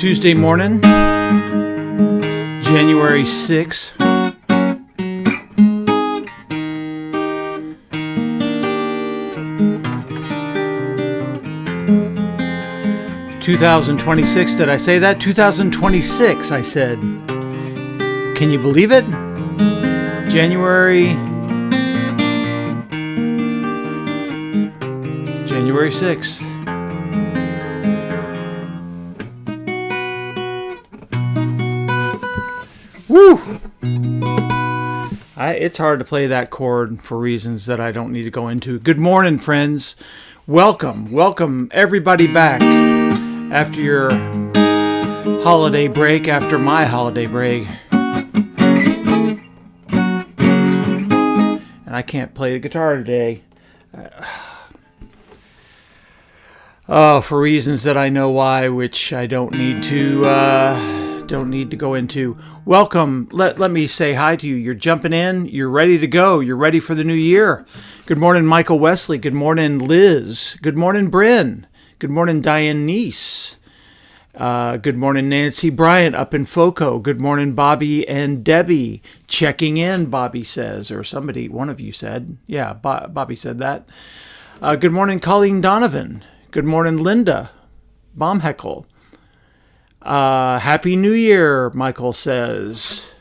Tuesday morning, January 6th. $2026, did I say that? 2026, I said. Can you believe it? January 6th. Woo! It's hard to play that chord for reasons that I don't need to go into. Good morning, friends. Welcome everybody back after your holiday break, after my holiday break. And I can't play the guitar today. For reasons that I know why, which I don't need to go into. Welcome. Let me say hi to you. You're jumping in. You're ready to go. You're ready for the new year. Good morning, Michael Wesley. Good morning, Liz. Good morning, Bryn. Good morning, Diane Neese. Good morning, Nancy Bryant up in FOCO. Good morning, Bobby and Debbie. Checking in, Bobby says, or somebody, one of you said. Yeah, Bobby said that. Good morning, Colleen Donovan. Good morning, Linda Baumheckel. Happy New Year, Michael says.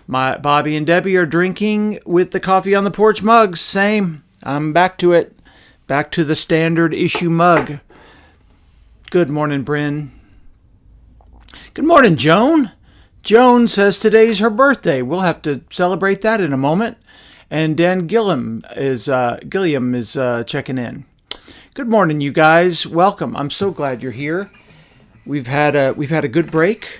Bobby and Debbie are drinking with the coffee on the porch mugs. Same. I'm back to it. Back to the standard issue mug. Good morning, Bryn. Good morning, Joan. Joan says today's her birthday. We'll have to celebrate that in a moment. And Dan Gilliam is checking in. Good morning, you guys. Welcome. I'm so glad you're here. We've had a good break.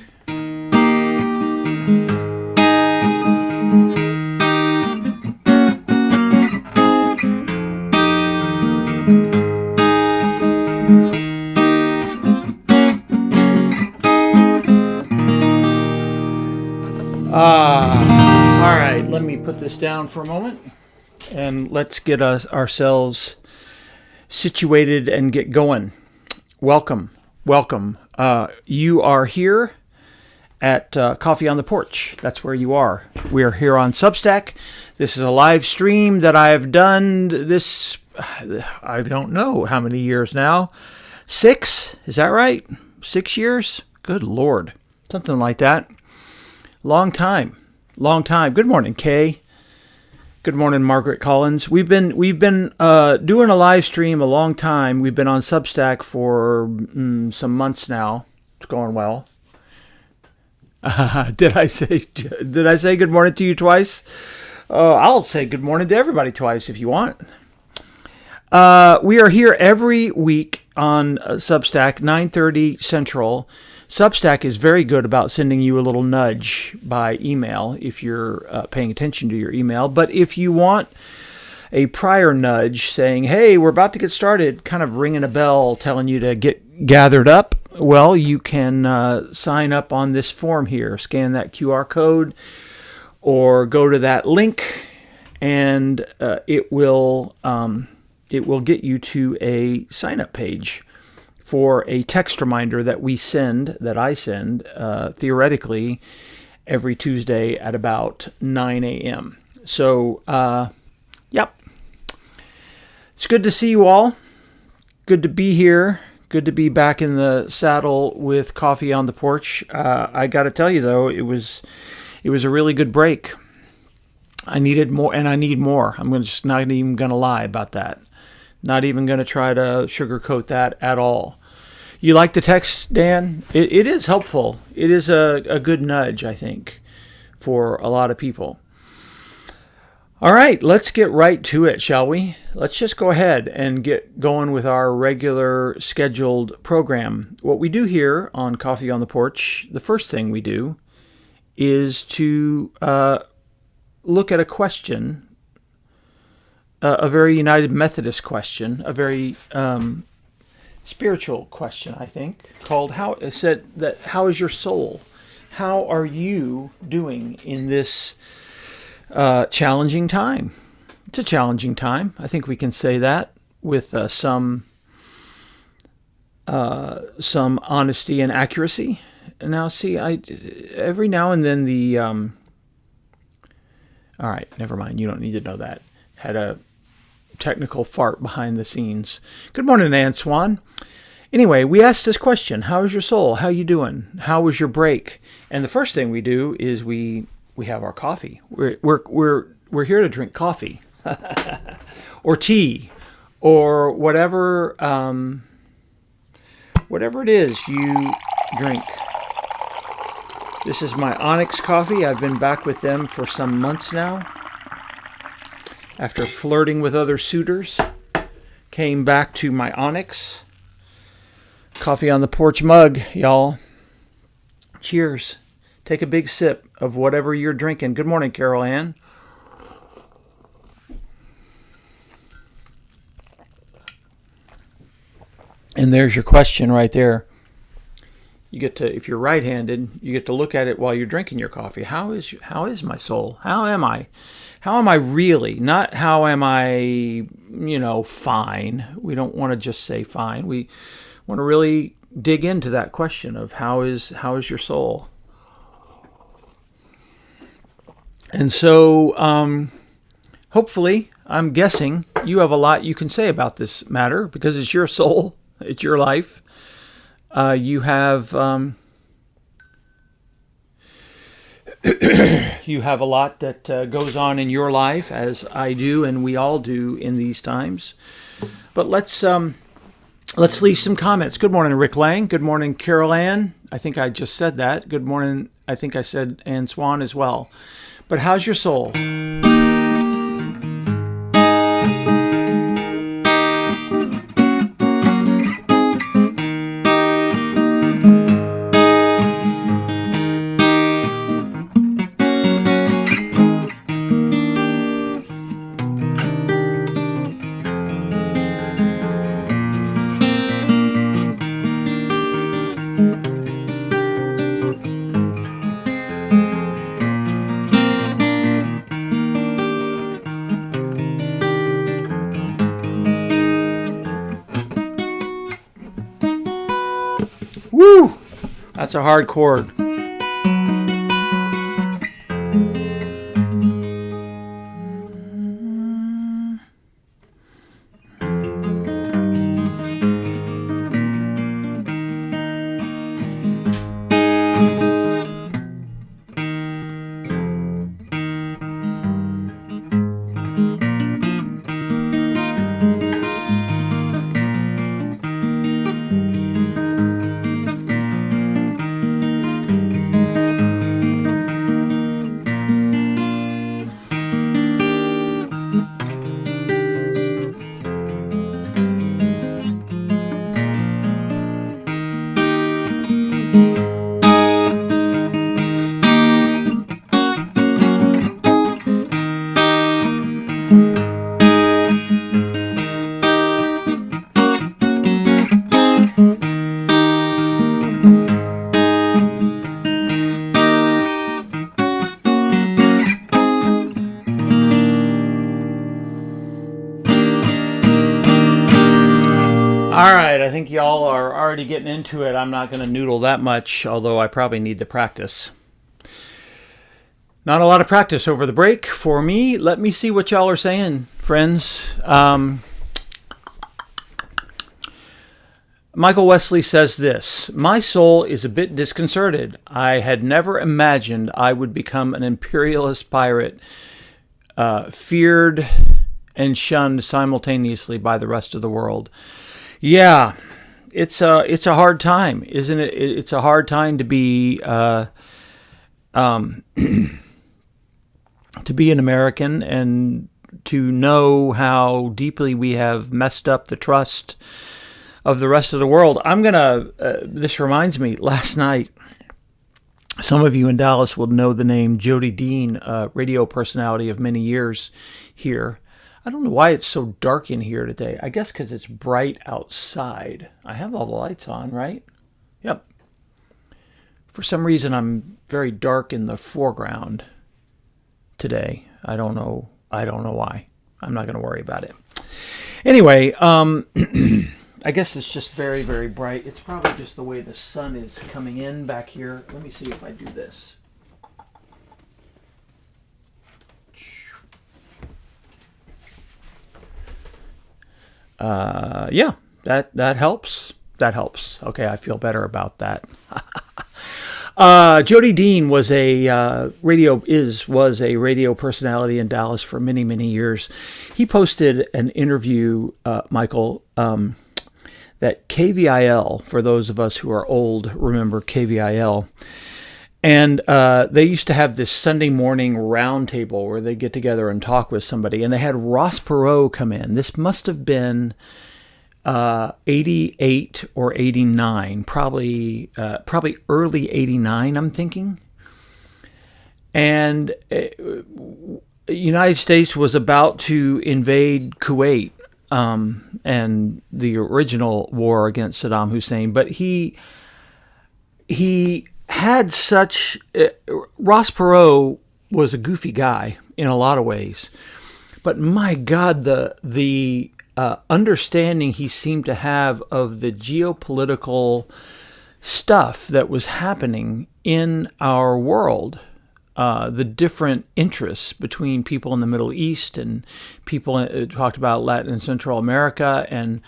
All right, let me put this down for a moment and let's get ourselves situated and get going. Welcome. You are here at Coffee on the Porch. That's where you are. We are here on Substack. This is a live stream that I have done this, I don't know how many years now. 6? Is that right? 6 years? Good Lord. Something like that. Long time. Good morning, Kay. Good morning, Margaret Collins. We've been doing a live stream a long time. We've been on Substack for some months now. It's going well. Did I say good morning to you twice? I'll say good morning to everybody twice if you want. We are here every week on Substack, 9:30 Central. Substack is very good about sending you a little nudge by email if you're paying attention to your email. But if you want a prior nudge saying, hey, we're about to get started, kind of ringing a bell telling you to get gathered up, well, you can sign up on this form here. Scan that QR code or go to that link and it will get you to a sign-up page for a text reminder that I send, theoretically, every Tuesday at about 9 a.m. So, yep. It's good to see you all. Good to be here. Good to be back in the saddle with Coffee on the Porch. I got to tell you, though, it was a really good break. I needed more, and I need more. I'm just not even going to lie about that. Not even going to try to sugarcoat that at all. You like the text, Dan? It is helpful. It is a good nudge, I think, for a lot of people. All right, let's get right to it, shall we? Let's just go ahead and get going with our regular scheduled program. What we do here on Coffee on the Porch, the first thing we do is to look at a question, a very United Methodist question, a very spiritual question, I think, called how is your soul? How are you doing in this challenging time? It's a challenging time. I think we can say that with some honesty and accuracy. Now, see, every now and then all right, never mind. You don't need to know that. Had a technical fart behind the scenes. Good morning, Antoine. Anyway, we asked this question: how's your soul? How you doing? How was your break? And the first thing we do is we have our coffee. We're here to drink coffee, or tea, or whatever it is you drink. This is my Onyx coffee. I've been back with them for some months now. After flirting with other suitors, came back to my Onyx. Coffee on the porch mug, y'all. Cheers. Take a big sip of whatever you're drinking. Good morning, Carol Ann. And there's your question right there. You get to, if you're right-handed, you get to look at it while you're drinking your coffee. How is my soul? How am I? How am I really? Not how am I, fine. We don't want to just say fine. We want to really dig into that question of how is your soul? And so, hopefully, I'm guessing you have a lot you can say about this matter because it's your soul, it's your life. You have you have a lot that goes on in your life, as I do, and we all do in these times. But let's leave some comments. Good morning, Rick Lang. Good morning, Carol Ann. I think I just said that. Good morning. I think I said Ann Swan as well. But how's your soul? Woo! That's a hard chord. All right, I think y'all are already getting into it. I'm not going to noodle that much, although I probably need the practice. Not a lot of practice over the break for me. Let me see what y'all are saying, friends. Michael Wesley says this: my soul is a bit disconcerted. I had never imagined I would become an imperialist pirate, feared and shunned simultaneously by the rest of the world. Yeah, it's a hard time, isn't it? It's a hard time to be to be an American and to know how deeply we have messed up the trust of the rest of the world. This reminds me, last night, some of you in Dallas will know the name Jody Dean, a radio personality of many years here. I don't know why it's so dark in here today. I guess because it's bright outside. I have all the lights on, right? Yep. For some reason, I'm very dark in the foreground today. I don't know why. I'm not going to worry about it. Anyway, I guess it's just very, very bright. It's probably just the way the sun is coming in back here. Let me see if I do this. Yeah, that helps. That helps. Okay, I feel better about that. Jody Dean was a radio personality in Dallas for many, many years. He posted an interview, Michael, that KVIL, for those of us who are old, remember KVIL. And they used to have this Sunday morning roundtable where they get together and talk with somebody. And they had Ross Perot come in. This must have been 88 or 89, probably early 89, I'm thinking. And the United States was about to invade Kuwait, and the original war against Saddam Hussein. But he had such... Ross Perot was a goofy guy in a lot of ways. But my God, the understanding he seemed to have of the geopolitical stuff that was happening in our world, the different interests between people in the Middle East and people talked about Latin and Central America, and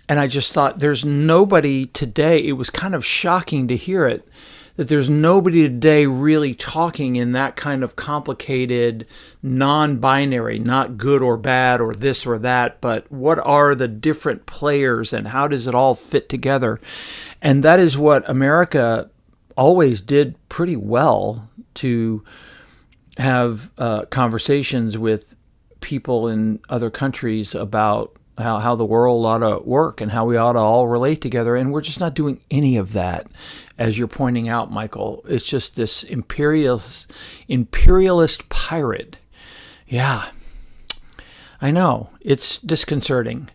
I just thought there's nobody today. It was kind of shocking to hear it, that there's nobody today really talking in that kind of complicated, non-binary, not good or bad or this or that, but what are the different players and how does it all fit together? And that is what America always did pretty well, to have conversations with people in other countries about how the world ought to work and how we ought to all relate together. And we're just not doing any of that, as you're pointing out, Michael. It's just this imperialist pirate. Yeah, I know. It's disconcerting.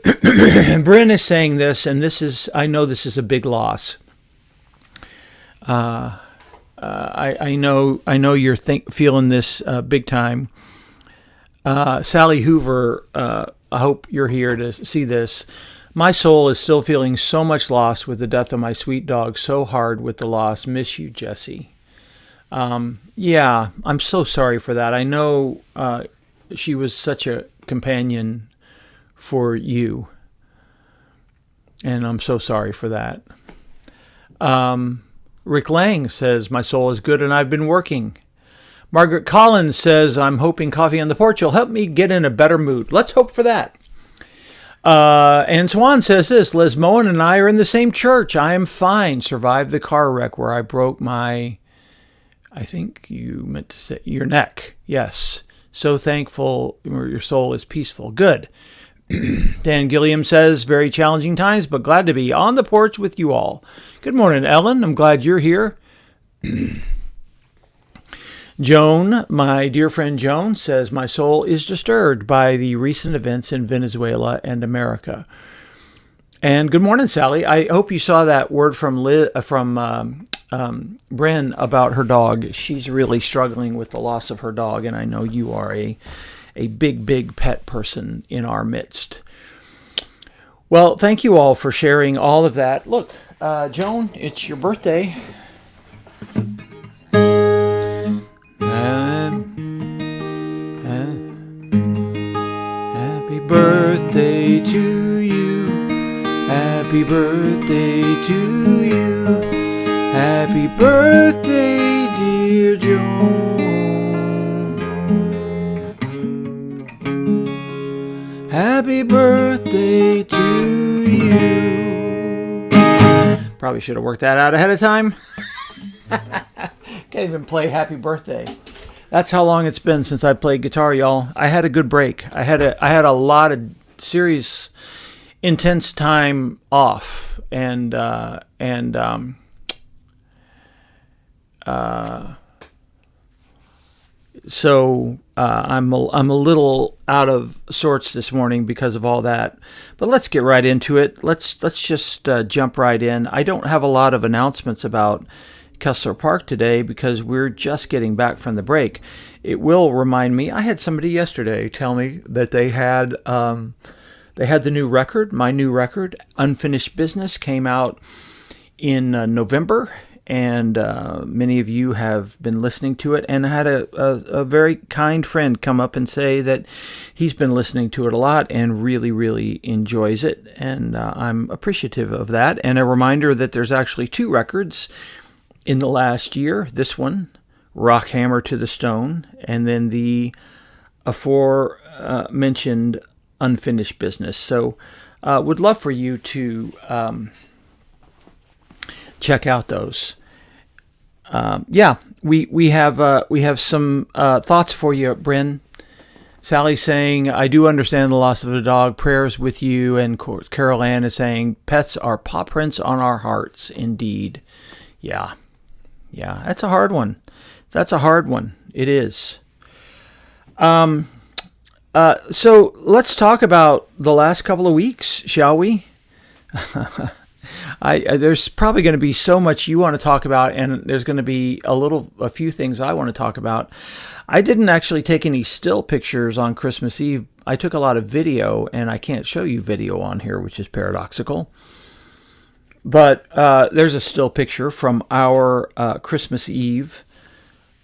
Bryn is saying this, and I know this is a big loss. I know you're feeling this big time. Sally Hoover, I hope you're here to see this. My soul is still feeling so much loss with the death of my sweet dog. So hard with the loss. Miss you, Jesse. Yeah, I'm so sorry for that. I know she was such a companion for you, and I'm so sorry for that. Rick Lang says, my soul is good and I've been working. Margaret Collins says, I'm hoping coffee on the porch will help me get in a better mood. Let's hope for that. Ann Swan says this, Liz Moen and I are in the same church. I am fine. Survived the car wreck where I broke I think you meant to say your neck. Yes. So thankful your soul is peaceful. Good. Dan Gilliam says, very challenging times, but glad to be on the porch with you all. Good morning, Ellen. I'm glad you're here. Joan, my dear friend Joan, says, my soul is disturbed by the recent events in Venezuela and America. And good morning, Sally. I hope you saw that word from Bryn about her dog. She's really struggling with the loss of her dog, and I know you are a big, big pet person in our midst. Well, thank you all for sharing all of that. Look, Joan, it's your birthday. Happy birthday to you. Happy birthday to you. Happy birthday, dear Joan. Happy birthday to you. Probably should have worked that out ahead of time. Can't even play happy birthday. That's how long it's been since I played guitar, y'all. I had a good break. I had a lot of serious, intense time off, and so I'm a little out of sorts this morning because of all that. But let's get right into it. Let's just jump right in. I don't have a lot of announcements about Kessler Park today because we're just getting back from the break. It will remind me, I had somebody yesterday tell me that they had They had the new record, my new record, Unfinished Business, came out in November, and many of you have been listening to it, and I had a very kind friend come up and say that he's been listening to it a lot and really, really enjoys it, and I'm appreciative of that. And a reminder that there's actually 2 records in the last year. This one, Rock Hammer to the Stone, and then the aforementioned Unfinished Business. So would love for you to check out those. We have some thoughts for you, Bryn. Sally's saying, I do understand the loss of a dog. Prayers with you. And Carol Ann is saying, pets are paw prints on our hearts, indeed. Yeah, that's a hard one. That's a hard one. It is. So let's talk about the last couple of weeks, shall we? There's probably going to be so much you want to talk about, and there's going to be a few things I want to talk about. I didn't actually take any still pictures on Christmas Eve. I took a lot of video, and I can't show you video on here, which is paradoxical. But there's a still picture from our Christmas Eve.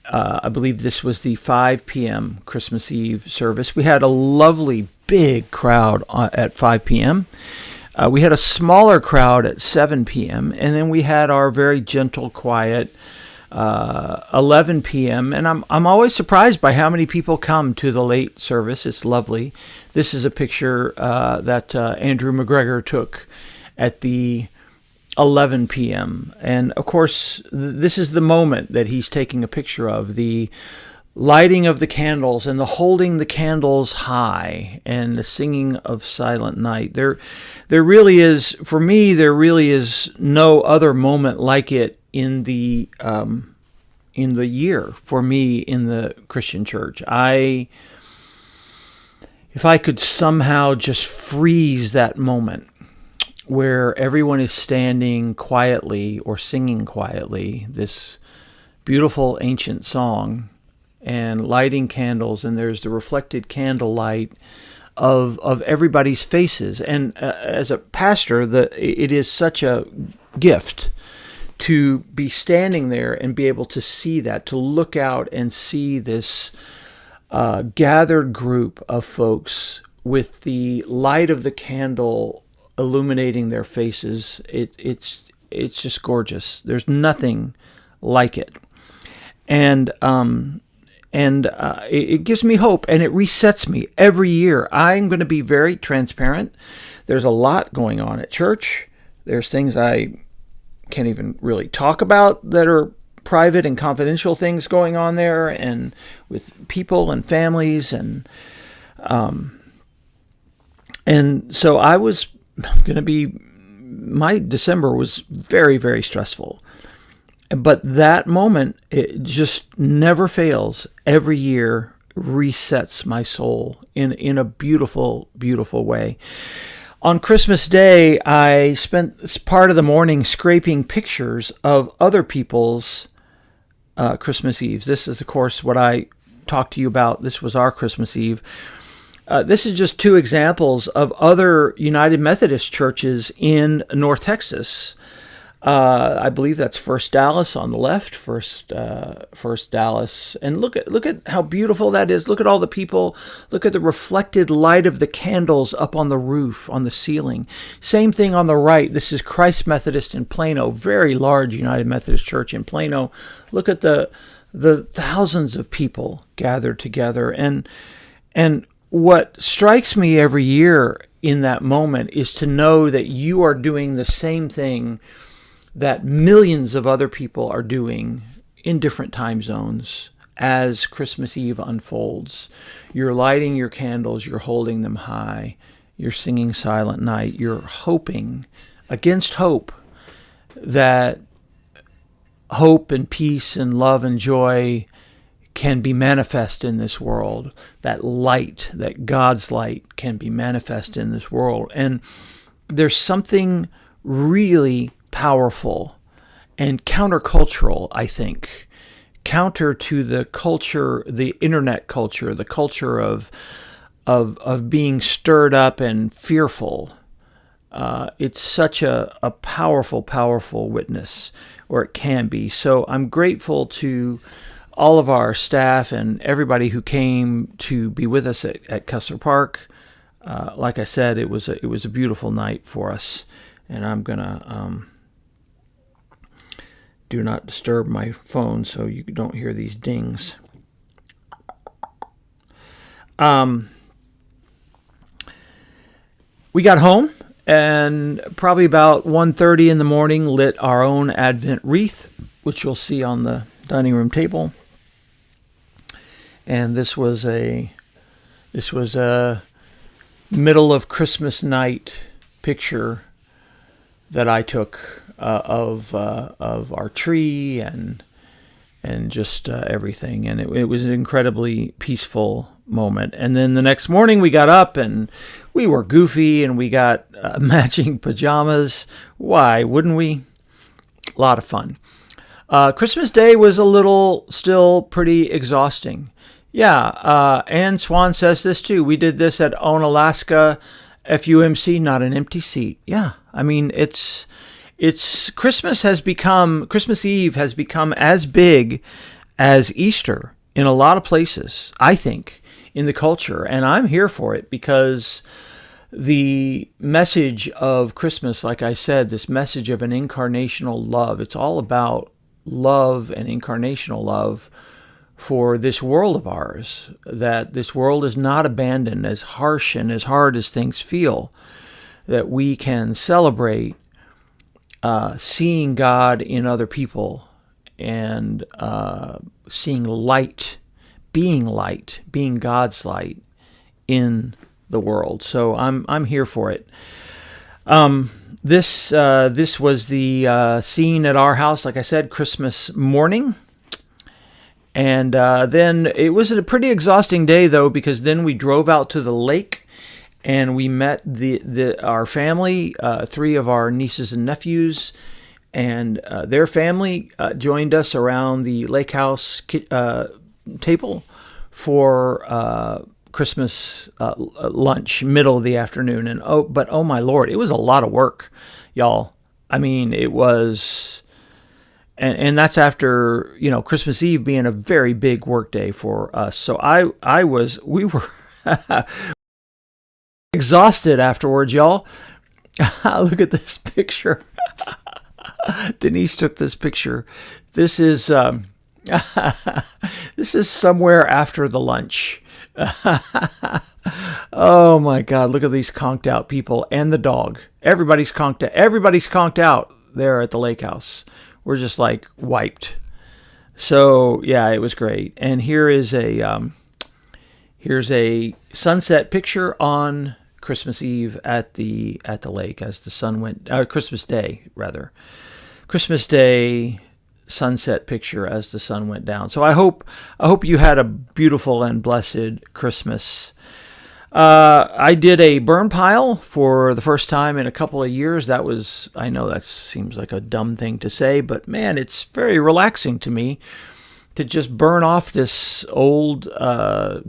I believe this was the 5 p.m. Christmas Eve service. We had a lovely big crowd at 5 p.m. We had a smaller crowd at 7 p.m. And then we had our very gentle, quiet 11 p.m. And I'm always surprised by how many people come to the late service. It's lovely. This is a picture that Andrew McGregor took at the 11 p.m. And of course, this is the moment that he's taking a picture of, the lighting of the candles and the holding the candles high and the singing of Silent Night. There really is, for me, there really is no other moment like it in the year for me in the Christian church. If I could somehow just freeze that moment where everyone is standing quietly or singing quietly this beautiful ancient song and lighting candles, and there's the reflected candlelight of everybody's faces. And as a pastor, it is such a gift to be standing there and be able to see that, to look out and see this gathered group of folks with the light of the candle illuminating their faces. It's just gorgeous. There's nothing like it, and it gives me hope, and it resets me every year. I'm going to be very transparent. There's a lot going on at church. There's things I can't even really talk about that are private and confidential things going on there, and with people and families, and so I was my December was very, very stressful. But that moment, it just never fails. Every year resets my soul in a beautiful, beautiful way. On Christmas Day, I spent part of the morning scraping pictures of other people's Christmas Eves. This is, of course, what I talked to you about. This was our Christmas Eve. This is just 2 examples of other United Methodist churches in North Texas. I believe that's First Dallas on the left, First Dallas, and look at how beautiful that is. Look at all the people. Look at the reflected light of the candles up on the roof, on the ceiling. Same thing on the right. This is Christ Methodist in Plano, very large United Methodist church in Plano. Look at the thousands of people gathered together, and what strikes me every year in that moment is to know that you are doing the same thing that millions of other people are doing in different time zones as Christmas Eve unfolds. You're lighting your candles, you're holding them high, you're singing Silent Night, you're hoping against hope that hope and peace and love and joy can be manifest in this world. That light, that God's light can be manifest in this world. And there's something really powerful and countercultural, I think, counter to the culture, the internet culture, the culture of of being stirred up and fearful. It's such a powerful, powerful witness, or it can be. So I'm grateful to all of our staff and everybody who came to be with us at Kessler Park. Like I said, it was a beautiful night for us, and I'm gonna do not disturb my phone so you don't hear these dings. We got home and probably about 1:30 in the morning lit our own Advent wreath, which you'll see on the dining room table. And this was a middle of Christmas night picture that I took of our tree and just everything, and it was an incredibly peaceful moment. And then the next morning we got up and we were goofy and we got matching pajamas. Why wouldn't we? A lot of fun. Christmas Day was a little still pretty exhausting. Yeah, Ann Swan says this too. We did this at Onalaska FUMC, not an empty seat. Yeah, I mean, it's Christmas Eve has become as big as Easter in a lot of places, I think, in the culture. And I'm here for it because the message of Christmas, like I said, this message of an incarnational love, it's all about love and incarnational love for this world of ours, that this world is not abandoned, as harsh and as hard as things feel, that we can celebrate seeing God in other people and seeing light, being God's light in the world. So I'm here for it. This was the scene at our house, like I said, Christmas morning. And then it was a pretty exhausting day, though, because then we drove out to the lake and we met our family, three of our nieces and nephews, and their family joined us around the lake house table for Christmas lunch, middle of the afternoon. And but oh my Lord, it was a lot of work, y'all. I mean, it was. And that's after, Christmas Eve being a very big work day for us. So we were exhausted afterwards, y'all. Look at this picture. Denise took this picture. This is somewhere after the lunch. Oh my God! Look at these conked out people and the dog. Everybody's conked out. Everybody's conked out there at the lake house. We're just like wiped. So yeah, it was great. And here's a sunset picture on Christmas Eve at the lake as the sun went. Christmas Day sunset picture as the sun went down. So I hope you had a beautiful and blessed Christmas. I did a burn pile for the first time in a couple of years. I know that seems like a dumb thing to say, but man, it's very relaxing to me to just burn off this old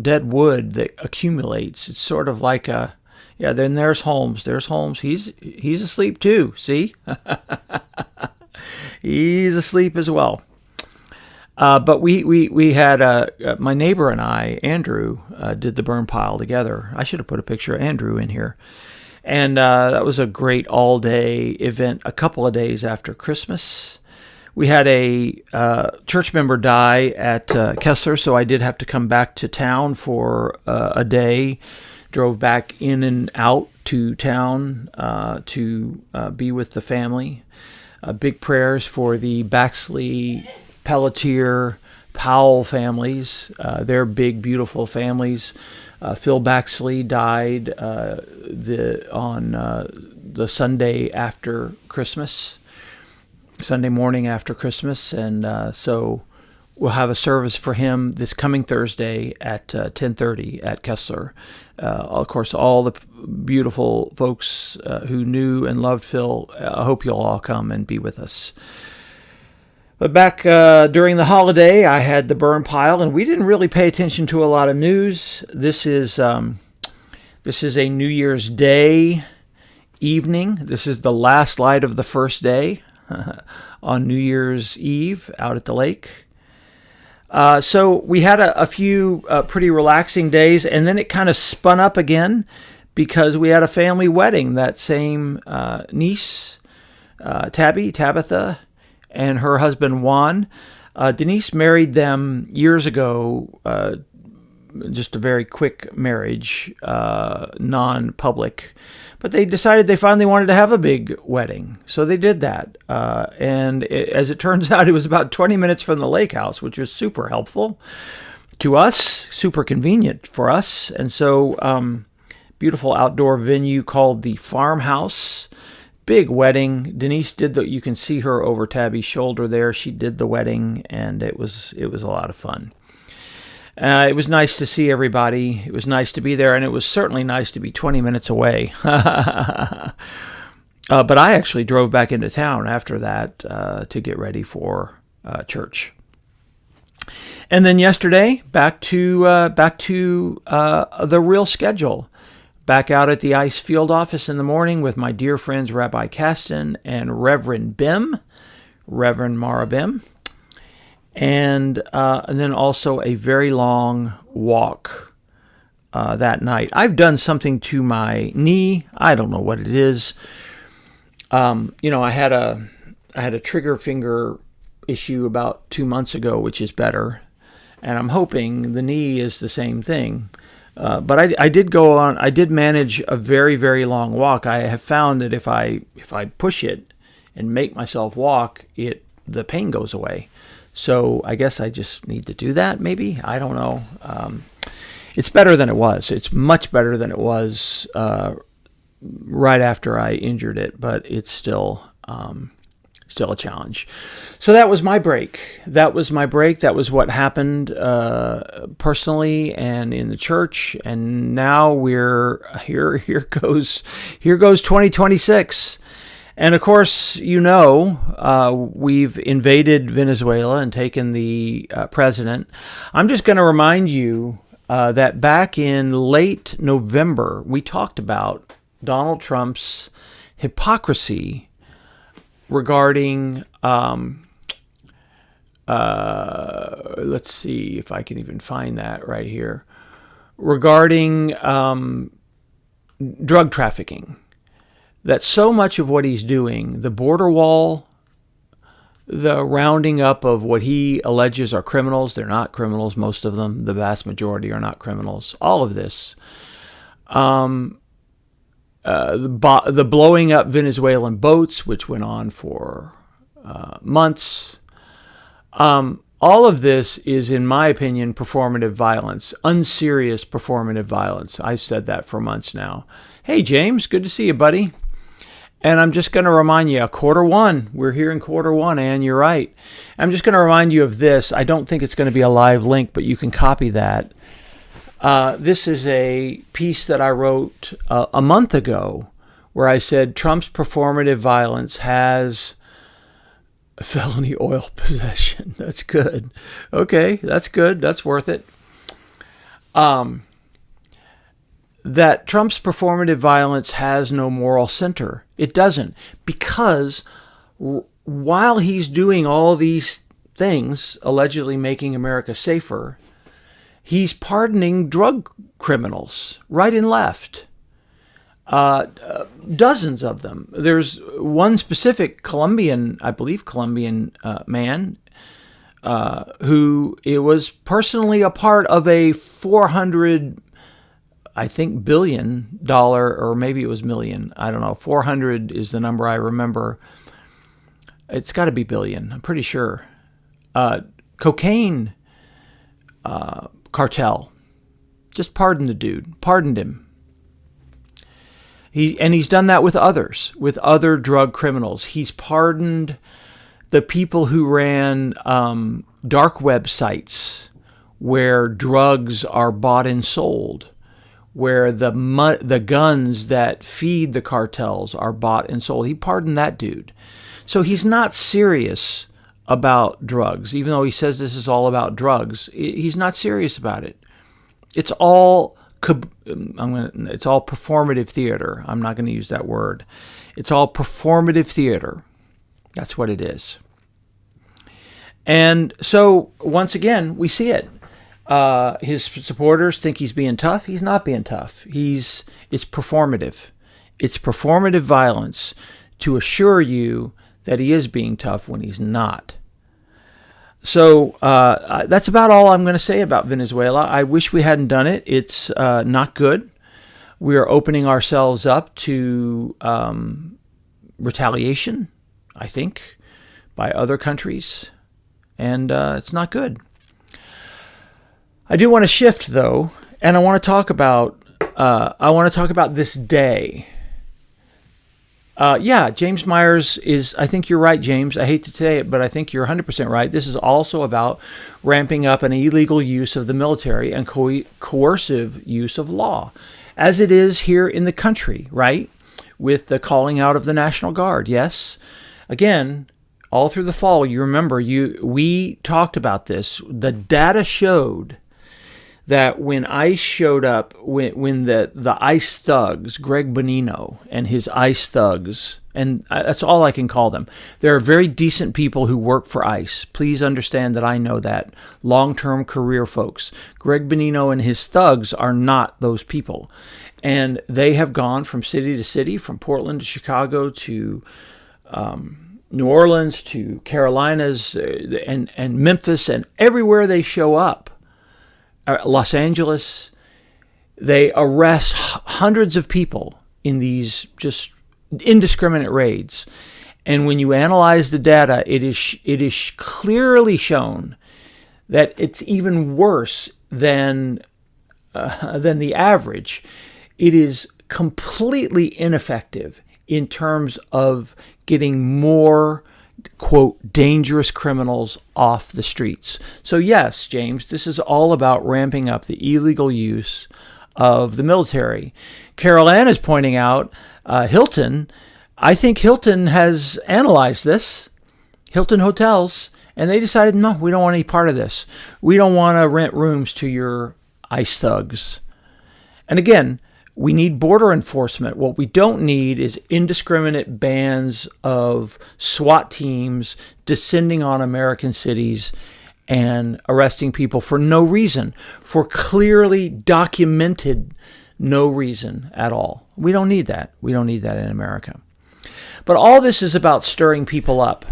dead wood that accumulates. It's sort of like then there's Holmes. He's asleep too. See? He's asleep as well. But we had my neighbor and I, Andrew, did the burn pile together. I should have put a picture of Andrew in here. And that was a great all-day event a couple of days after Christmas. We had a church member die at Kessler, so I did have to come back to town for a day. Drove back in and out to town to be with the family. Big prayers for the Baxley, Pelletier, Powell families. They're big, beautiful families. Phil Baxley died on the Sunday after Christmas, Sunday morning after Christmas, and so we'll have a service for him this coming Thursday at 10:30 at Kessler. Of course, all the beautiful folks who knew and loved Phil, I hope you'll all come and be with us. But back during the holiday, I had the burn pile, and we didn't really pay attention to a lot of news. This is This is a New Year's Day evening. This is the last light of the first day on New Year's Eve out at the lake. So we had a few pretty relaxing days, and then it kind of spun up again because we had a family wedding. That same niece, Tabitha, and her husband Juan. Denise married them years ago, just a very quick marriage, non-public. But they decided they finally wanted to have a big wedding. So they did that. As it turns out, it was about 20 minutes from the lake house, which was super helpful to us, super convenient for us. And so beautiful outdoor venue called the Farmhouse. Big wedding. Denise did you can see her over Tabby's shoulder there. She did the wedding, and it was a lot of fun. It was nice to see everybody. It was nice to be there, and it was certainly nice to be 20 minutes away. But I actually drove back into town after that to get ready for church. And then yesterday, back to the real schedule. Back out at the Ice Field office in the morning with my dear friends Rabbi Kasten and Reverend Mara Bim. And then also a very long walk that night. I've done something to my knee. I don't know what it is. I had a trigger finger issue about 2 months ago, which is better. And I'm hoping the knee is the same thing. But I did manage a very, very long walk. I have found that if I push it and make myself walk, the pain goes away. So I guess I just need to do that, maybe. I don't know. It's better than it was. It's much better than it was right after I injured it, but it's still a challenge. So that was my break. That was what happened personally and in the church. And now we're here. Here goes 2026. And of course, we've invaded Venezuela and taken the president. I'm just going to remind you that back in late November, we talked about Donald Trump's hypocrisy regarding, let's see if I can even find that right here, regarding drug trafficking. That so much of what he's doing, the border wall, the rounding up of what he alleges are criminals, they're not criminals, most of them, the vast majority are not criminals, all of this, the blowing up Venezuelan boats, which went on for months, all of this is, in my opinion, performative violence, unserious performative violence. I've said that for months now. Hey, James, good to see you, buddy. And I'm just going to remind you, Q1, we're here in Q1, and you're right. I'm just going to remind you of this. I don't think it's going to be a live link, but you can copy that. This is a piece that I wrote a month ago where I said Trump's performative violence has felony oil possession. That's good. Okay, that's good. That's worth it. That Trump's performative violence has no moral center. It doesn't, because while he's doing all these things, allegedly making America safer, he's pardoning drug criminals right and left. Dozens of them. There's one specific Colombian man who it was personally a part of a $400 billion, or maybe it was million. I don't know. 400 is the number I remember. It's got to be billion. I'm pretty sure. Cocaine cartel. Just pardoned the dude. Pardoned him. He's done that with others, with other drug criminals. He's pardoned the people who ran dark web sites where drugs are bought and sold, where the guns that feed the cartels are bought and sold. He pardoned that dude. So he's not serious about drugs, even though he says this is all about drugs. He's not serious about it. It's all it's all performative theater. I'm not going to use that word. It's all performative theater. That's what it is. And so, once again, we see it. His supporters think he's being tough. He's not being tough. It's performative. It's performative violence to assure you that he is being tough when he's not. So that's about all I'm going to say about Venezuela. I wish we hadn't done it. It's not good. We are opening ourselves up to retaliation, I think, by other countries, and it's not good. I do want to shift, though, and I want to talk about this day. James Myers is, I think you're right, James. I hate to say it, but I think you're 100% right. This is also about ramping up an illegal use of the military and coercive use of law, as it is here in the country, right? With the calling out of the National Guard, yes? Again, all through the fall, you remember, we talked about this. The data showed that when ICE showed up, when the ICE thugs, Greg Bonino and his ICE thugs, and that's all I can call them. They're very decent people who work for ICE. Please understand that I know that. Long-term career folks. Greg Bonino and his thugs are not those people. And they have gone from city to city, from Portland to Chicago to New Orleans to Carolinas and Memphis, and everywhere they show up. Los Angeles, they arrest hundreds of people in these just indiscriminate raids. And when you analyze the data, it is clearly shown that it's even worse than the average. It is completely ineffective in terms of getting more, quote, dangerous criminals off the streets. So yes, James, this is all about ramping up the illegal use of the military. Carol Ann is pointing out Hilton. I think Hilton has analyzed this, Hilton Hotels, and they decided, no, we don't want any part of this. We don't want to rent rooms to your ICE thugs. And again, we need border enforcement. What we don't need is indiscriminate bans of SWAT teams descending on American cities and arresting people for no reason, for clearly documented no reason at all. We don't need that. We don't need that in America. But all this is about stirring people up.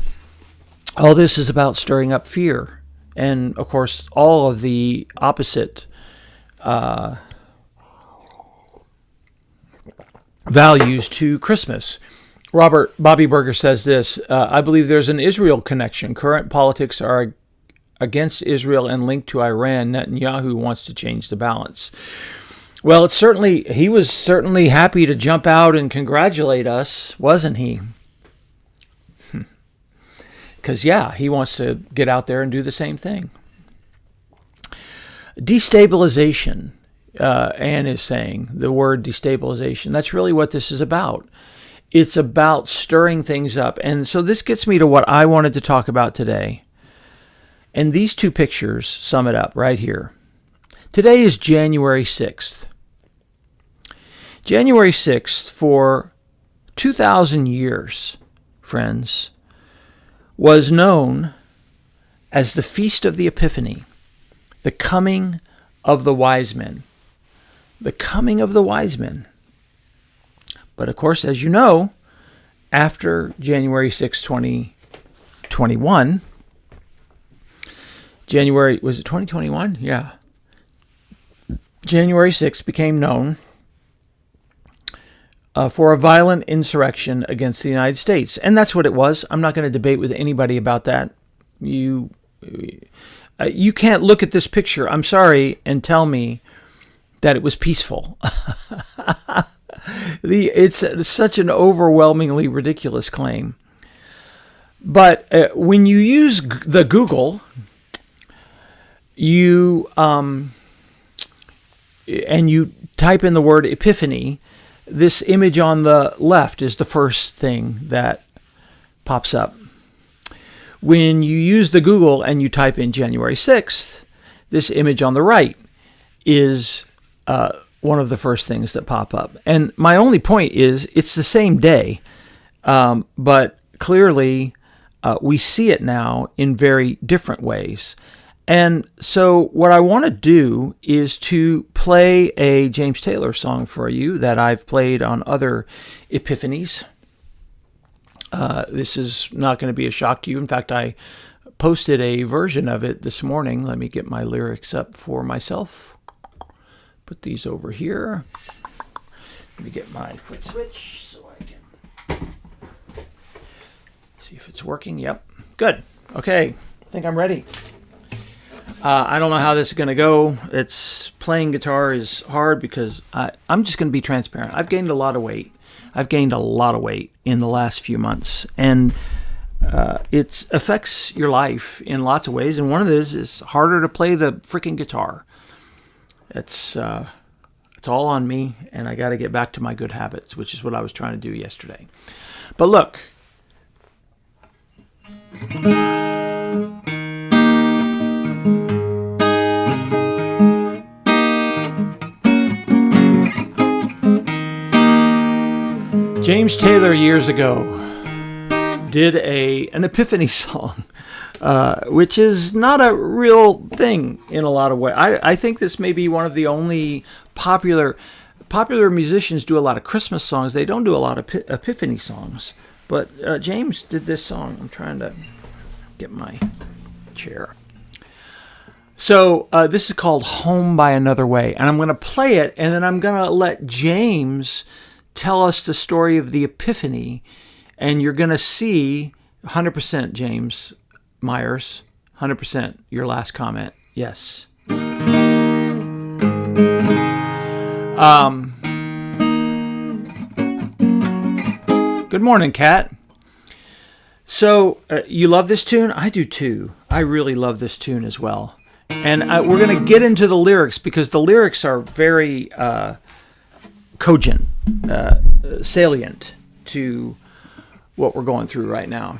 All this is about stirring up fear. And, of course, all of the opposite values to Christmas. Bobby Berger says this, I believe there's an Israel connection. Current politics are against Israel and linked to Iran. Netanyahu wants to change the balance. Well, he was certainly happy to jump out and congratulate us, wasn't he? Because, he wants to get out there and do the same thing. Destabilization. Anne is saying, the word destabilization. That's really what this is about. It's about stirring things up. And so this gets me to what I wanted to talk about today. And these two pictures sum it up right here. Today is January 6th. January 6th, for 2,000 years, friends, was known as the Feast of the Epiphany, the coming of the wise men. The coming of the wise men. But of course, as you know, after January 6, 2021, was it 2021? Yeah. January 6th became known for a violent insurrection against the United States. And that's what it was. I'm not going to debate with anybody about that. You can't look at this picture, I'm sorry, and tell me that it was peaceful. It's such an overwhelmingly ridiculous claim. But when you use the Google, and you type in the word epiphany, this image on the left is the first thing that pops up. When you use the Google and you type in January 6th, this image on the right is one of the first things that pop up. And my only point is it's the same day, but clearly we see it now in very different ways. And so what I want to do is to play a James Taylor song for you that I've played on other Epiphanies. This is not going to be a shock to you. In fact, I posted a version of it this morning. Let me get my lyrics up for myself. Put these over here. Let me get my foot switch so I can see if it's working. Yep. Good. Okay. I think I'm ready. I don't know how this is going to go. Playing guitar is hard because I'm just going to be transparent. I've gained a lot of weight. In the last few months, and it affects your life in lots of ways. And one of those is harder to play the freaking guitar. It's all on me, and I got to get back to my good habits, which is what I was trying to do yesterday. But look. James Taylor years ago did an Epiphany song, which is not a real thing in a lot of ways. I think this may be one of the only popular musicians do a lot of Christmas songs. They don't do a lot of Epiphany songs. But James did this song. I'm trying to get my chair. So this is called Home by Another Way. And I'm going to play it, and then I'm going to let James tell us the story of the Epiphany, and you're going to see 100% James Myers, 100% your last comment. Yes. Good morning, Kat. So you love this tune? I do too. I really love this tune as well. And we're going to get into the lyrics because the lyrics are very cogent, salient to what we're going through right now.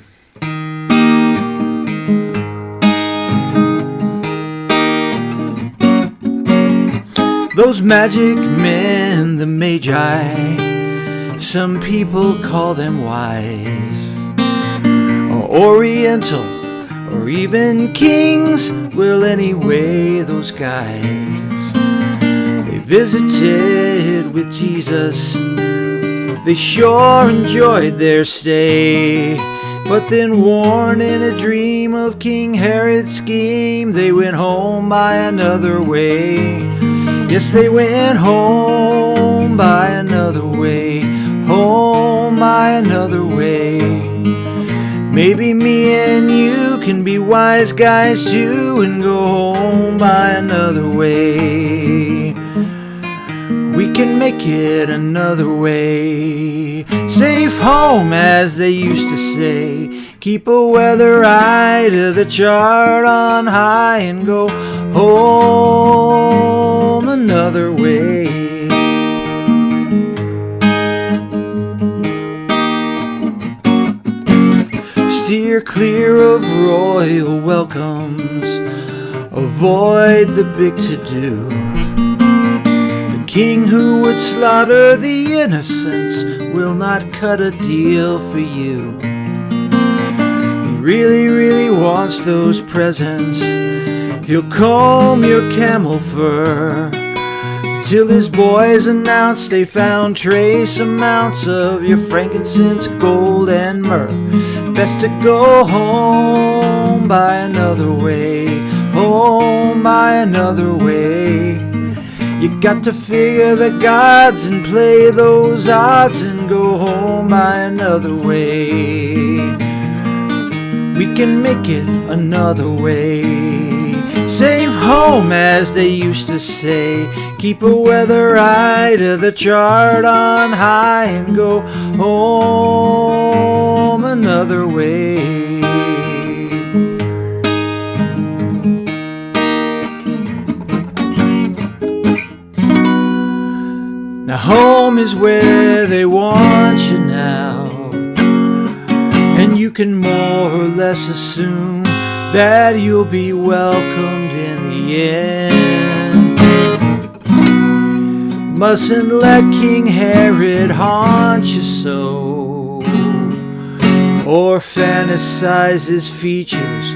Those magic men, the Magi, some people call them wise, or Oriental, or even kings. Well, anyway, those guys, visited with Jesus, they sure enjoyed their stay. But then, warned in a dream of King Herod's scheme, they went home by another way. Yes, they went home by another way, home by another way. Maybe me and you can be wise guys too and go home by another way. We can make it another way. Safe home, as they used to say. Keep a weather eye to the chart on high and go home another way. Steer clear of royal welcomes. Avoid the big to-do. King who would slaughter the innocents will not cut a deal for you. He really, really wants those presents. He'll comb your camel fur till his boys announce they found trace amounts of your frankincense, gold, and myrrh. Best to go home by another way, home by another way. You got to figure the gods and play those odds and go home by another way. We can make it another way. Safe home, as they used to say. Keep a weather eye to the chart on high and go home another way. Now home is where they want you now, and you can more or less assume that you'll be welcomed in the end. Mustn't let King Herod haunt you so, or fantasize his features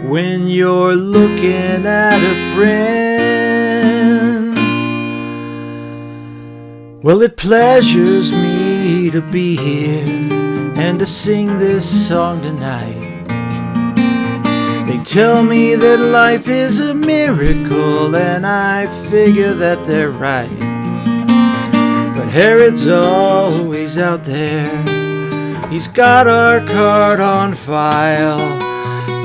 when you're looking at a friend. Well, it pleasures me to be here and to sing this song tonight. They tell me that life is a miracle, and I figure that they're right. But Herod's always out there. He's got our card on file.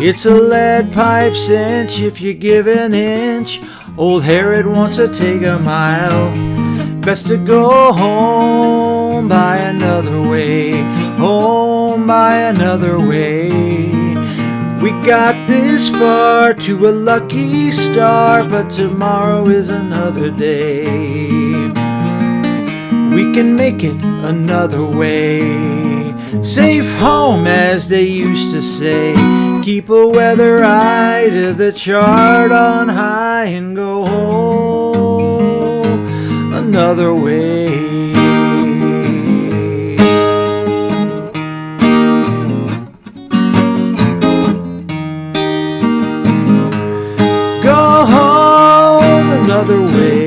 It's a lead pipe cinch if you give an inch. Old Herod wants to take a mile. Best to go home by another way. Home by another way. We got this far to a lucky star, but tomorrow is another day. We can make it another way. Safe home, as they used to say. Keep a weather eye to the chart on high and go home another way. Go home another way.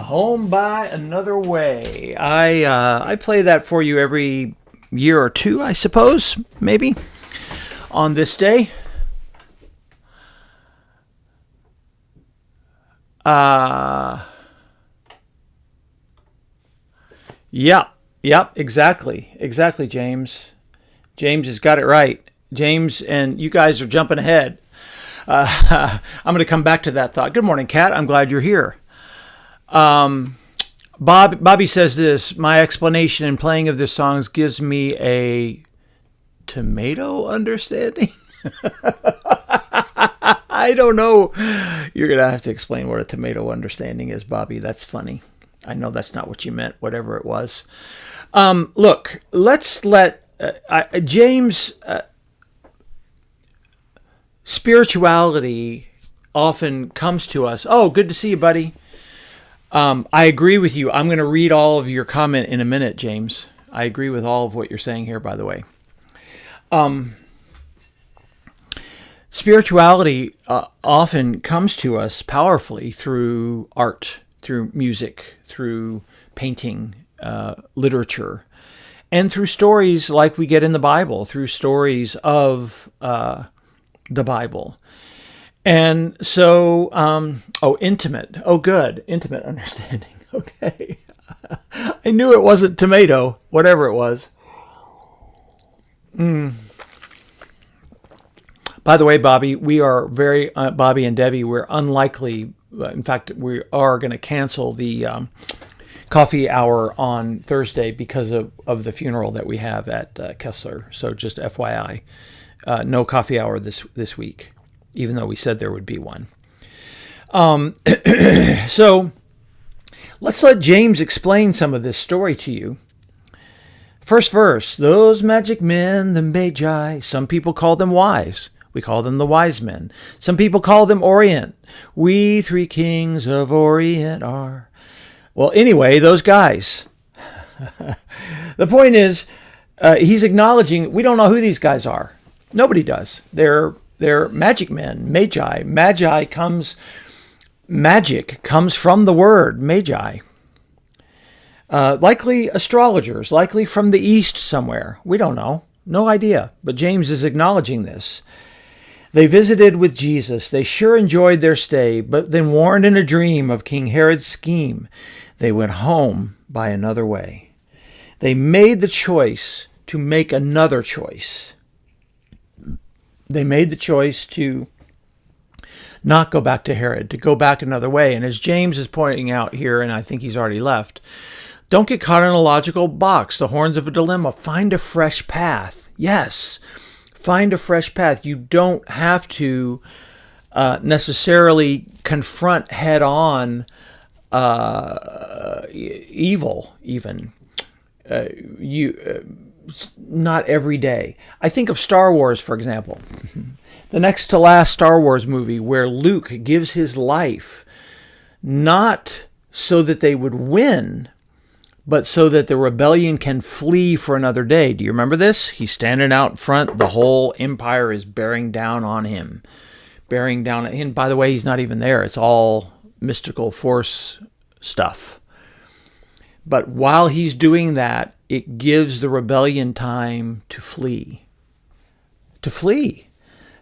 Home by another way. I play that for you every year or two, I suppose, maybe, on this day. Yep, exactly, James. James has got it right. James, and you guys are jumping ahead. I'm going to come back to that thought. Good morning, Kat. I'm glad you're here. Bobby says this: my explanation and playing of this songs gives me a tomato understanding. I don't know. You're going to have to explain what a tomato understanding is, Bobby. That's funny. I know that's not what you meant, whatever it was. Look, let's let James, spirituality often comes to us. Oh, good to see you, buddy. I agree with you. I'm going to read all of your comment in a minute, James. I agree with all of what you're saying here, by the way. Spirituality often comes to us powerfully through art, through music, through painting, literature, and through stories like we get in the Bible, through stories of the Bible. And so, intimate. Oh, good. Intimate understanding. Okay. I knew it wasn't tomato, whatever it was. By the way, Bobby, we are very, Bobby and Debbie, we're unlikely. In fact, we are going to cancel the coffee hour on Thursday because of the funeral that we have at Kessler. So just FYI, no coffee hour this week, even though we said there would be one. So let's let James explain some of this story to you. First verse: those magic men, the Magi, some people call them wise. We call them the wise men. Some people call them Orient. We three kings of Orient are. Well, anyway, those guys. The point is, he's acknowledging we don't know who these guys are. Nobody does. They're magic men, magi. Magic comes from the word magi. Likely astrologers, likely from the east somewhere. We don't know. No idea. But James is acknowledging this. They visited with Jesus. They sure enjoyed their stay, but then, warned in a dream of King Herod's scheme, they went home by another way. They made the choice to make another choice. They made the choice to not go back to Herod, to go back another way. And as James is pointing out here, and I think he's already left, don't get caught in a logical box, the horns of a dilemma. Find a fresh path. Yes, find a fresh path. You don't have to necessarily confront head on evil, even. Not every day. I think of Star Wars, for example. The next to last Star Wars movie, where Luke gives his life not so that they would win, but so that the rebellion can flee for another day. Do you remember this? He's standing out in front. The whole empire is bearing down on him. Bearing down. And by the way, he's not even there. It's all mystical force stuff. But while he's doing that, it gives the rebellion time to flee. To flee.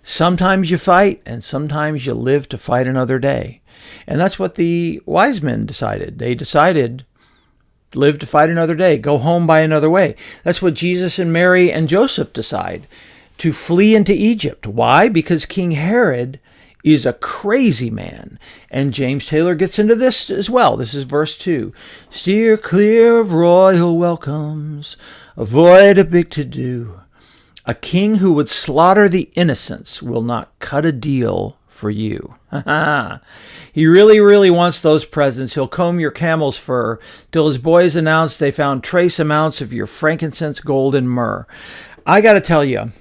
Sometimes you fight, and sometimes you live to fight another day. And that's what the wise men decided. They decided, live to fight another day, go home by another way. That's what Jesus and Mary and Joseph decide, to flee into Egypt. Why? Because King Herod is a crazy man. And James Taylor gets into this as well. This is verse 2. Steer clear of royal welcomes, avoid a big to-do. A king who would slaughter the innocents will not cut a deal for you. He really, really wants those presents. He'll comb your camel's fur till his boys announce they found trace amounts of your frankincense, gold, and myrrh. I got to tell you,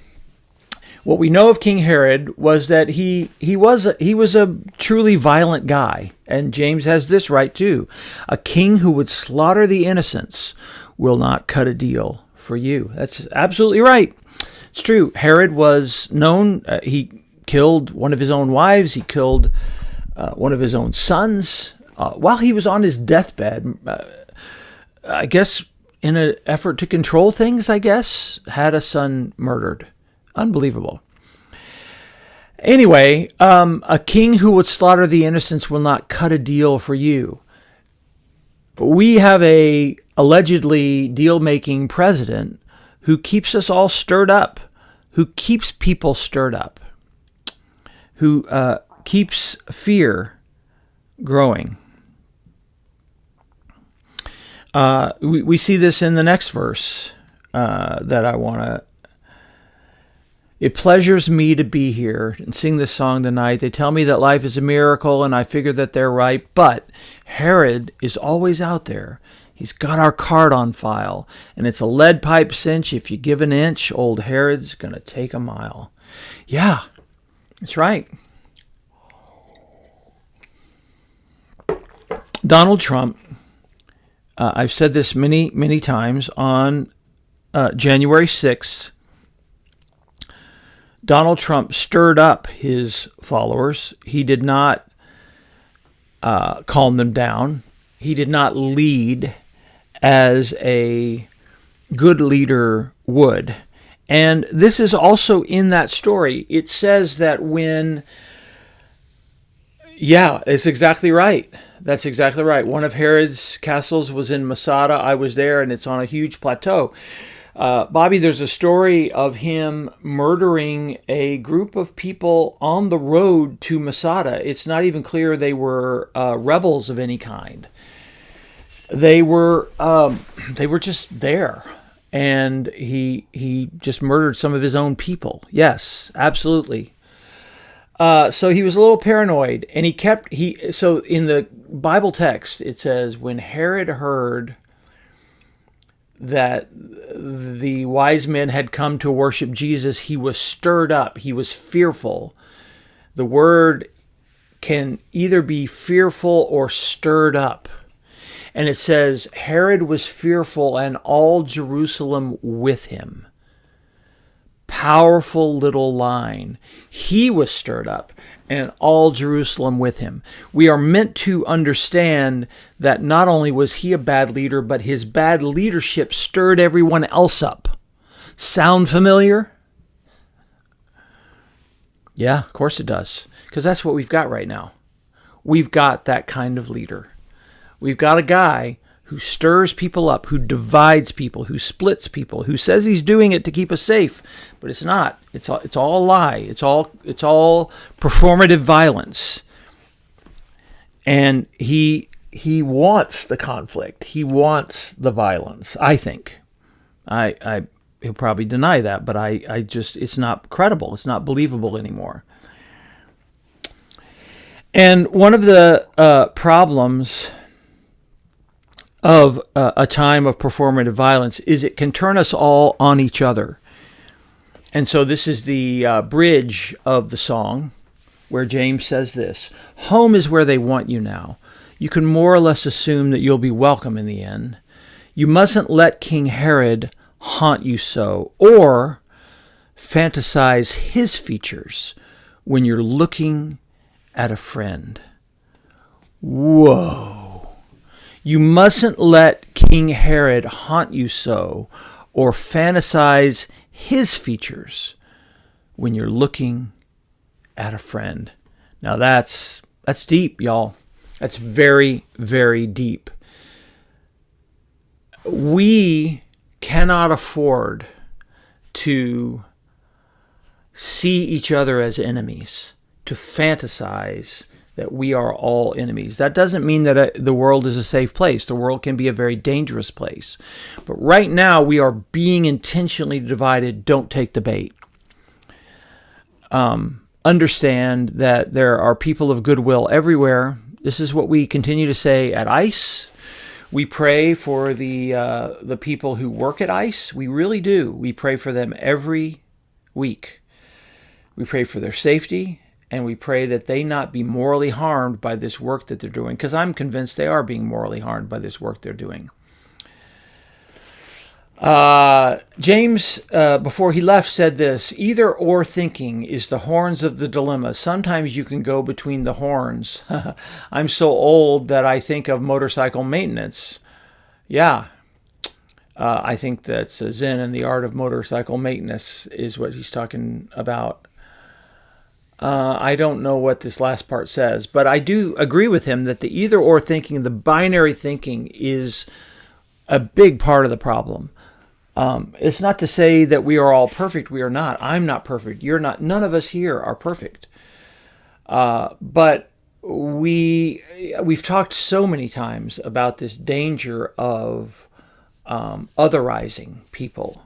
what we know of King Herod was that he was a truly violent guy. And James has this right too. A king who would slaughter the innocents will not cut a deal for you. That's absolutely right. It's true. Herod was known. He killed one of his own wives. He killed one of his own sons while he was on his deathbed. I guess in an effort to control things, had a son murdered. Unbelievable. Anyway, a king who would slaughter the innocents will not cut a deal for you. We have a allegedly deal-making president who keeps us all stirred up, who keeps people stirred up, who keeps fear growing. We see this in the next verse that I want to. It pleasures me to be here and sing this song tonight. They tell me that life is a miracle, and I figure that they're right. But Herod is always out there. He's got our card on file, and it's a lead pipe cinch. If you give an inch, old Herod's going to take a mile. Yeah, that's right. Donald Trump, I've said this many, many times, on January 6th, Donald Trump stirred up his followers. He did not calm them down. He did not lead as a good leader would. And this is also in that story. It says that it's exactly right. That's exactly right. One of Herod's castles was in Masada. I was there, and it's on a huge plateau. Bobby, there's a story of him murdering a group of people on the road to Masada. It's not even clear they were rebels of any kind. They were just there, and he just murdered some of his own people. Yes, absolutely. So he was a little paranoid, and so in the Bible text it says, when Herod heard that the wise men had come to worship Jesus, he was stirred up. He was fearful. The word can either be fearful or stirred up. And it says, Herod was fearful and all Jerusalem with him. Powerful little line. He was stirred up and all Jerusalem with him. We are meant to understand that not only was he a bad leader, but his bad leadership stirred everyone else up. Sound familiar? Yeah, of course it does. Because that's what we've got right now. We've got that kind of leader. We've got a guy who stirs people up, who divides people, who splits people, who says he's doing it to keep us safe, but it's not. It's all a lie. It's all performative violence. And he wants the conflict. He wants the violence, I think. He'll probably deny that, but I just, it's not credible. It's not believable anymore. And one of the problems of a time of performative violence is it can turn us all on each other. And so this is the bridge of the song where James says this: home is where they want you now. You can more or less assume that you'll be welcome in the end. You mustn't let King Herod haunt you so, or fantasize his features when you're looking at a friend. Whoa. You mustn't let King Herod haunt you so, or fantasize his features when you're looking at a friend. Now that's deep, y'all. That's very, very deep. We cannot afford to see each other as enemies, to fantasize that we are all enemies. That doesn't mean that the world is a safe place. The world can be a very dangerous place. But right now, we are being intentionally divided. Don't take the bait. Understand that there are people of goodwill everywhere. This is what we continue to say at ICE. We pray for the people who work at ICE. We really do. We pray for them every week. We pray for their safety, and we pray that they not be morally harmed by this work that they're doing, because I'm convinced they are being morally harmed by this work they're doing. James, before he left, said this: either or thinking is the horns of the dilemma. Sometimes you can go between the horns. I'm so old that I think of motorcycle maintenance. Yeah. I think that's Zen and the art of motorcycle maintenance is what he's talking about. I don't know what this last part says, but I do agree with him that the either or thinking, the binary thinking, is a big part of the problem. It's not to say that we are all perfect. We are not. I'm not perfect. You're not. None of us here are perfect. But we've talked so many times about this danger of otherizing people.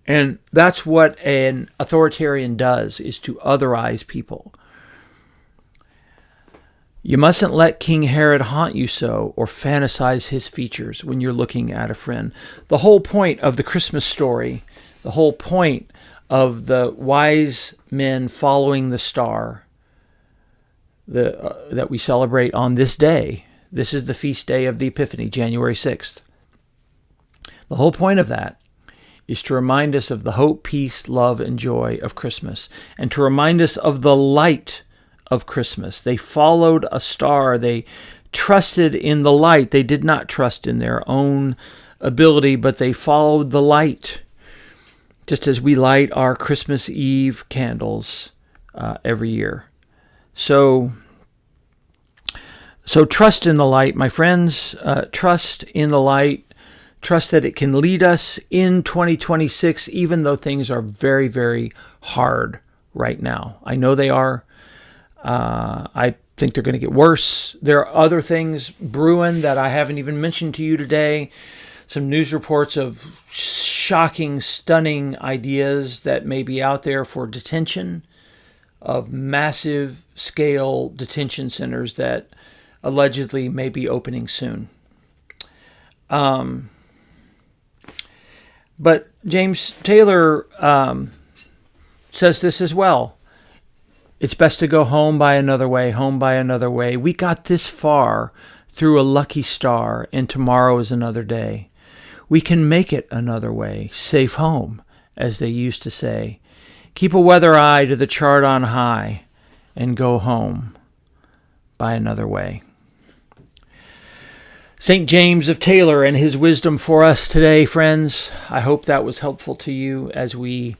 And that's what an authoritarian does, is to otherize people. You mustn't let King Herod haunt you so, or fantasize his features when you're looking at a friend. The whole point of the Christmas story, the whole point of the wise men following the star that we celebrate on this day, this is the feast day of the Epiphany, January 6th. The whole point of that is to remind us of the hope, peace, love, and joy of Christmas, and to remind us of the light of Christmas. They followed a star. They trusted in the light. They did not trust in their own ability, but they followed the light, just as we light our Christmas Eve candles every year. So trust in the light, my friends. Trust in the light. Trust that it can lead us in 2026, even though things are very, very hard right now. I know they are. I think they're going to get worse. There are other things brewing that I haven't even mentioned to you today. Some news reports of shocking, stunning ideas that may be out there for detention of massive scale detention centers that allegedly may be opening soon. But James Taylor says this as well. It's best to go home by another way, home by another way. We got this far through a lucky star, and tomorrow is another day. We can make it another way, safe home, as they used to say. Keep a weather eye to the chart on high, and go home by another way. St. James of Taylor and his wisdom for us today, friends. I hope that was helpful to you as we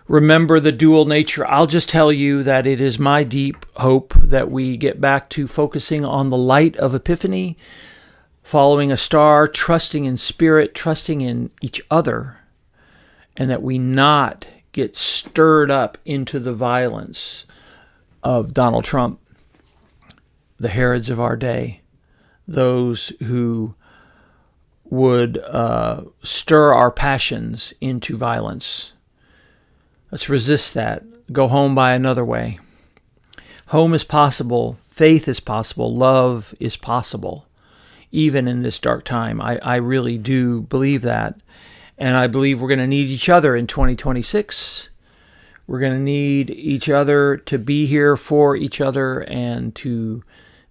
remember the dual nature. I'll just tell you that it is my deep hope that we get back to focusing on the light of Epiphany, following a star, trusting in spirit, trusting in each other, and that we not get stirred up into the violence of Donald Trump, the Herods of our day, those who would stir our passions into violence. Let's resist that. Go home by another way. Home is possible. Faith is possible. Love is possible even in this dark time. I really do believe that. And I believe we're going to need each other in 2026. We're going to need each other to be here for each other and to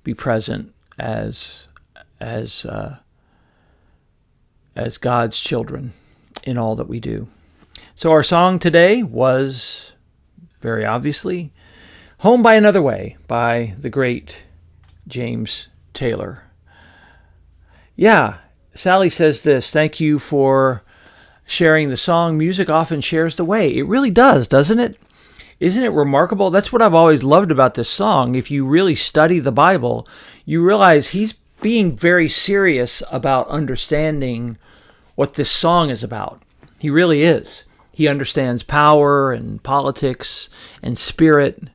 be present as God's children in all that we do. So our song today was, very obviously, Home by Another Way by the great James Taylor. Yeah, Sally says this, thank you for sharing the song. Music often shares the way. It really does, doesn't it? Isn't it remarkable? That's what I've always loved about this song. If you really study the Bible, you realize he's being very serious about understanding what this song is about. He really is. He understands power and politics and spirit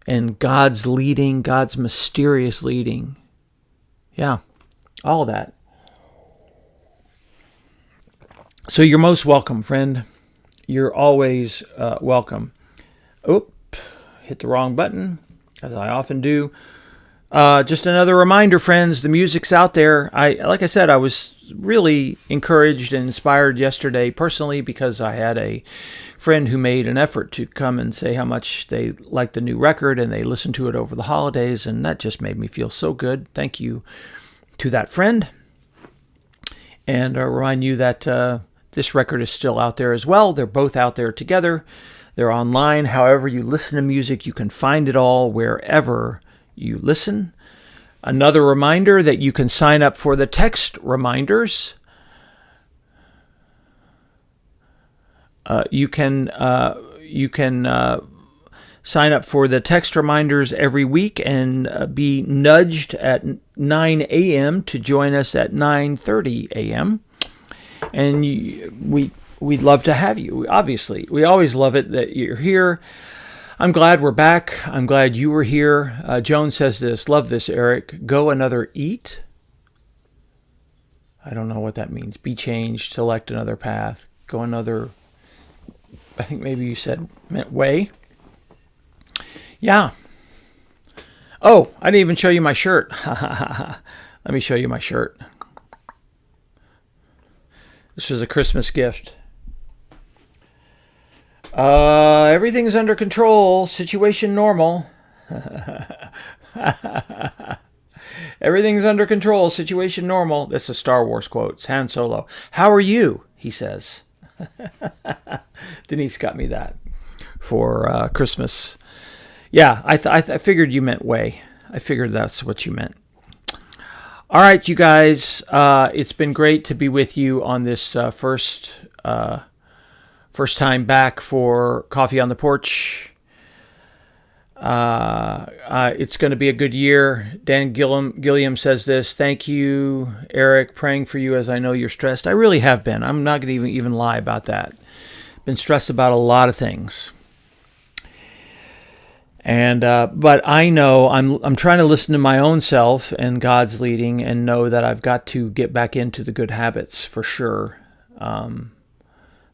and God's leading, God's mysterious leading. Yeah, all of that. So you're most welcome, friend. You're always welcome. Oop, hit the wrong button, as I often do. Just another reminder, friends, the music's out there. Like I said, I was really encouraged and inspired yesterday personally because I had a friend who made an effort to come and say how much they liked the new record and they listened to it over the holidays, and that just made me feel so good. Thank you to that friend. And I'll remind you that this record is still out there as well. They're both out there together. They're online. However you listen to music, you can find it all wherever you listen. Another reminder that you can sign up for the text reminders. You can sign up for the text reminders every week and be nudged at 9 a.m. to join us at 9:30 a.m. And we'd love to have you, obviously. We always love it that you're here. I'm glad we're back. I'm glad you were here. Joan says this, love this, Eric. Go another eat. I don't know what that means. Be changed, select another path. Go another, I think maybe you said meant way. Yeah. Oh, I didn't even show you my shirt. Let me show you my shirt. This was a Christmas gift. Everything's under control. Situation normal. Everything's under control. Situation normal. That's a Star Wars quote. It's Han Solo. How are you? He says. Denise got me that for Christmas. Yeah, I figured you meant way. I figured that's what you meant. All right, you guys. It's been great to be with you on this first time back for Coffee on the Porch. It's going to be a good year. Dan Gilliam says this. Thank you, Eric. Praying for you as I know you're stressed. I really have been. I'm not going to even lie about that. Been stressed about a lot of things. And but I know I'm trying to listen to my own self and God's leading, and know that I've got to get back into the good habits for sure.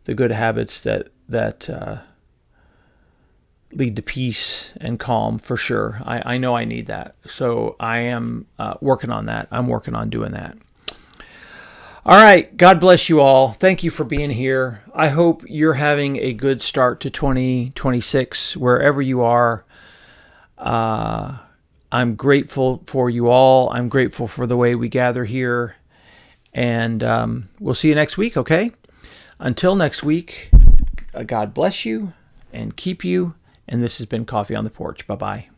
The good habits that lead to peace and calm for sure. I know I need that. So I am working on that. I'm working on doing that. All right. God bless you all. Thank you for being here. I hope you're having a good start to 2026 wherever you are. I'm grateful for you all. I'm grateful for the way we gather here. And we'll see you next week, okay? Until next week, God bless you and keep you. And this has been Coffee on the Porch. Bye-bye.